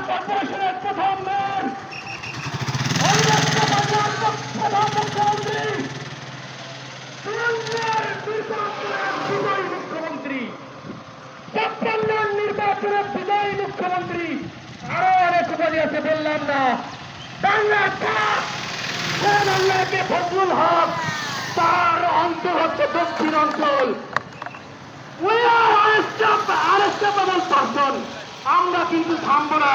কর্পোরেশনের প্রথম মেয়র প্রধান মুখ্যমন্ত্রী বিজয়ী মুখ্যমন্ত্রী 56 নির্বাচনের বিজয়ী মুখ্যমন্ত্রী আরো অনেক উপাধি আছে বললাম না বাংলা বাংলাকে ফজলুল হক তার অঞ্চল হচ্ছে দক্ষিণ অঞ্চল আমরা কিন্তু থামবো না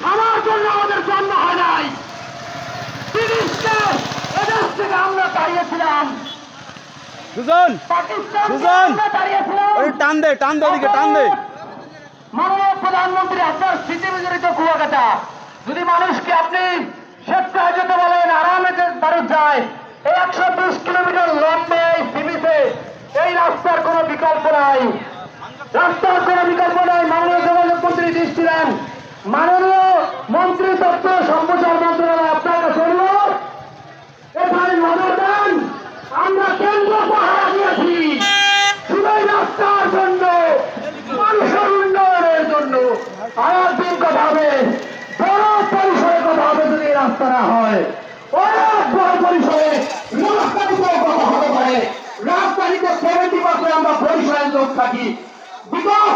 থামার জন্য আমাদের জন্ম হয় নাই ব্রিটিশকে এদেশ থেকে আমরা তাড়িয়েছিলাম সুজন সুজন দাঁড়িয়েছিলাম টান দে ওদিকে টান দে মাননীয় প্রধানমন্ত্রী আপনার স্মৃতি বিজড়িত কুয়াকাটা যদি মানুষকে আপনি স্বেচ্ছায় যেতে বলেন আরামে বাড়ি যায় 120 কিলোমিটার লম্বা এই সিবিতে এই রাস্তার কোনো বিকল্প নাই রাস্তার কোনো বিকল্প নাই মাননীয় যোগাযোগ মন্ত্রী দৃষ্টি দেন মাননীয় মন্ত্রী তথ্য সম্প্রচার মন্ত্রণালয় আপনার কাছে অনুরোধ এখানে নজর দেন আমরা কেন্দ্র পাহারা দিয়েছি শুধু এই রাস্তার জন্য মানুষের উন্নয়নের জন্য আর কথা হবে বড় পরিসরে কথা হবে যদি এই রাস্তা না হয় অনেক বড় পরিসরে রাজধানীতেও কথা হতে পারে রাজধানীতে 70% আমরা পরিসরের লোক থাকি বিগত